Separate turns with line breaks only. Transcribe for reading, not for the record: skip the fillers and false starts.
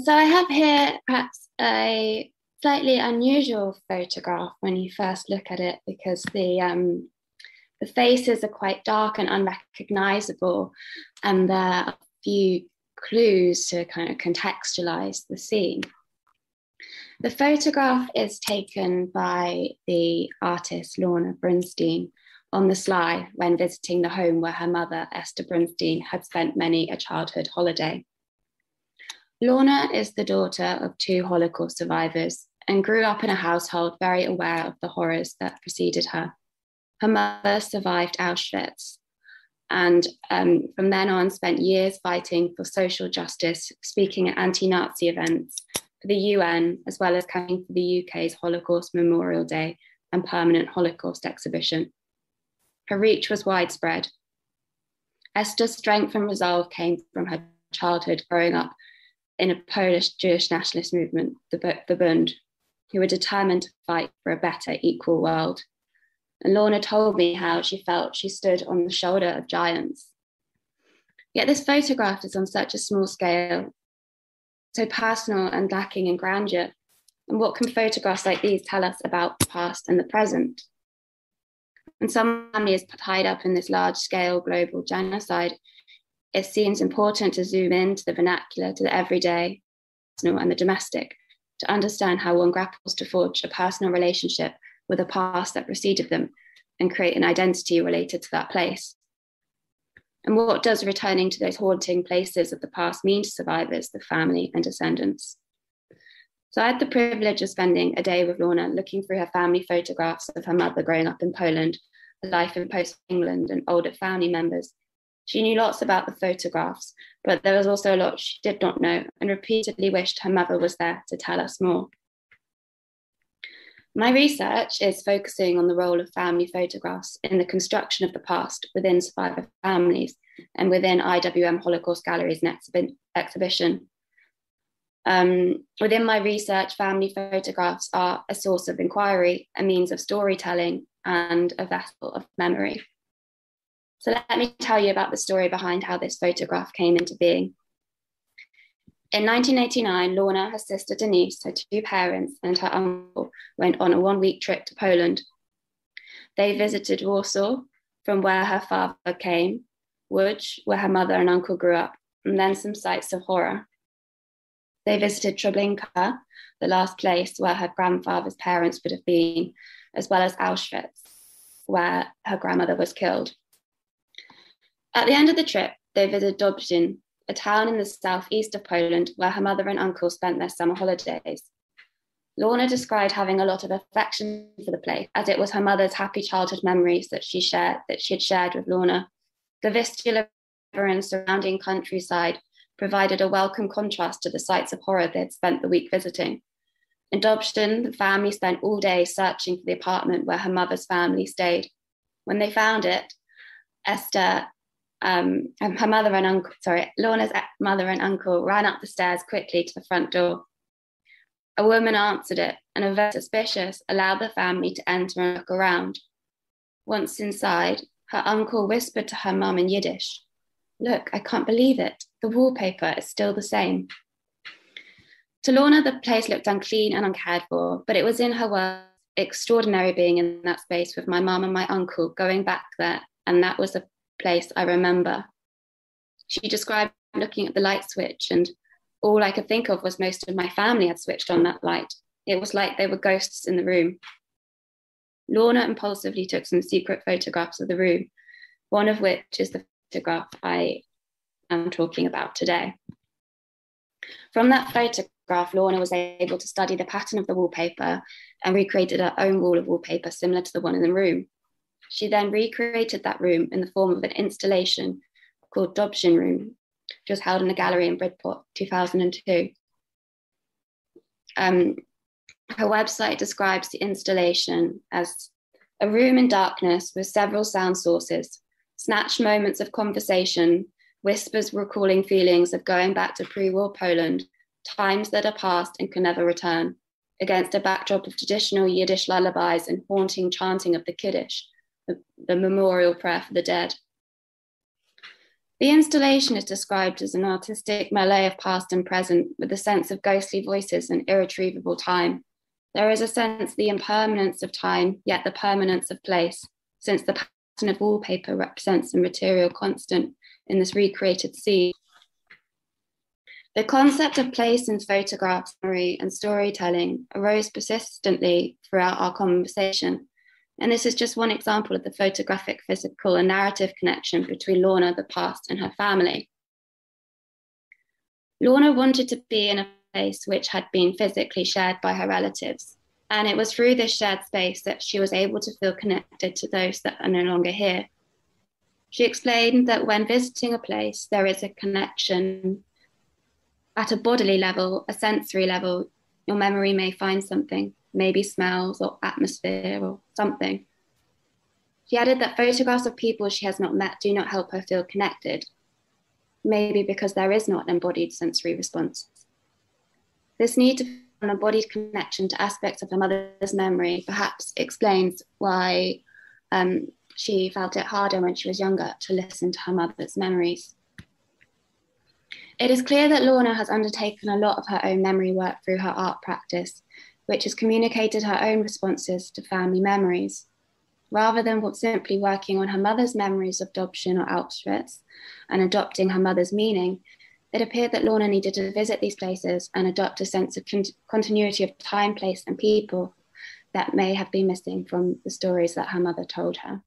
So I have here perhaps a slightly unusual photograph when you first look at it, because the faces are quite dark and unrecognizable, and there are a few clues to kind of contextualize the scene. The photograph is taken by the artist Lorna Brinstein on the sly when visiting the home where her mother, Esther Brinstein, had spent many a childhood holiday. Lorna is the daughter of two Holocaust survivors and grew up in a household very aware of the horrors that preceded her. Her mother survived Auschwitz and from then on spent years fighting for social justice, speaking at anti-Nazi events for the UN, as well as campaigning for the UK's Holocaust Memorial Day and permanent Holocaust exhibition. Her reach was widespread. Esther's strength and resolve came from her childhood growing up in a Polish Jewish nationalist movement, the Bund, who were determined to fight for a better, equal world. And Lorna told me how she felt she stood on the shoulder of giants. Yet this photograph is on such a small scale, so personal and lacking in grandeur. And what can photographs like these tell us about the past and the present? When some family is tied up in this large-scale global genocide, it seems important to zoom into the vernacular, to the everyday, personal, and the domestic, to understand how one grapples to forge a personal relationship with a past that preceded them and create an identity related to that place. And what does returning to those haunting places of the past mean to survivors, the family, and descendants? So I had the privilege of spending a day with Lorna looking through her family photographs of her mother growing up in Poland, her life in post-England, and older family members. She knew lots about the photographs, but there was also a lot she did not know and repeatedly wished her mother was there to tell us more. My research is focusing on the role of family photographs in the construction of the past within survivor families and within IWM Holocaust Galleries and exhibition. Within my research, family photographs are a source of inquiry, a means of storytelling, and a vessel of memory. So let me tell you about the story behind how this photograph came into being. In 1989, Lorna, her sister Denise, her two parents, and her uncle went on a one-week trip to Poland. They visited Warsaw, from where her father came, Łódź, where her mother and uncle grew up, and then some sites of horror. They visited Treblinka, the last place where her grandfather's parents would have been, as well as Auschwitz, where her grandmother was killed. At the end of the trip, they visited Dobrzyn, a town in the southeast of Poland where her mother and uncle spent their summer holidays. Lorna described having a lot of affection for the place, as it was her mother's happy childhood memories that she had shared with Lorna. The Vistula River and surrounding countryside provided a welcome contrast to the sites of horror they had spent the week visiting. In Dobrzyn, the family spent all day searching for the apartment where her mother's family stayed. When they found it, Lorna's mother and uncle ran up the stairs quickly to the front door. A woman answered it and, a very suspicious, allowed the family to enter and look around. Once inside, her uncle whispered to her mum in Yiddish, "Look, I can't believe it. The wallpaper is still the same." To Lorna, the place looked unclean and uncared for, but it was, in her words, extraordinary being in that space with my mum and my uncle going back there, and that was a place I remember. She described looking at the light switch, and all I could think of was most of my family had switched on that light. It was like they were ghosts in the room. Lorna impulsively took some secret photographs of the room, one of which is the photograph I am talking about today. From that photograph, Lorna was able to study the pattern of the wallpaper and recreated her own wall of wallpaper similar to the one in the room. She then recreated that room in the form of an installation called Dobrzyn Room, which was held in a gallery in Bridport, 2002. Her website describes the installation as a room in darkness with several sound sources, snatched moments of conversation, whispers recalling feelings of going back to pre-war Poland, times that are past and can never return, against a backdrop of traditional Yiddish lullabies and haunting chanting of the Kiddush, the memorial prayer for the dead. The installation is described as an artistic melee of past and present with a sense of ghostly voices and irretrievable time. There is a sense of the impermanence of time, yet the permanence of place, since the pattern of wallpaper represents a material constant in this recreated scene. The concept of place in photographs, memory, and storytelling arose persistently throughout our conversation. And this is just one example of the photographic, physical, and narrative connection between Lorna, the past, and her family. Lorna wanted to be in a place which had been physically shared by her relatives. And it was through this shared space that she was able to feel connected to those that are no longer here. She explained that when visiting a place, there is a connection at a bodily level, a sensory level. Your memory may find something, maybe smells or atmosphere or something. She added that photographs of people she has not met do not help her feel connected, maybe because there is not an embodied sensory response. This need to feel an embodied connection to aspects of her mother's memory perhaps explains why she felt it harder when she was younger to listen to her mother's memories. It is clear that Lorna has undertaken a lot of her own memory work through her art practice, which has communicated her own responses to family memories. Rather than simply working on her mother's memories of Dobshin or Auschwitz and adopting her mother's meaning, it appeared that Lorna needed to visit these places and adopt a sense of continuity of time, place, and people that may have been missing from the stories that her mother told her.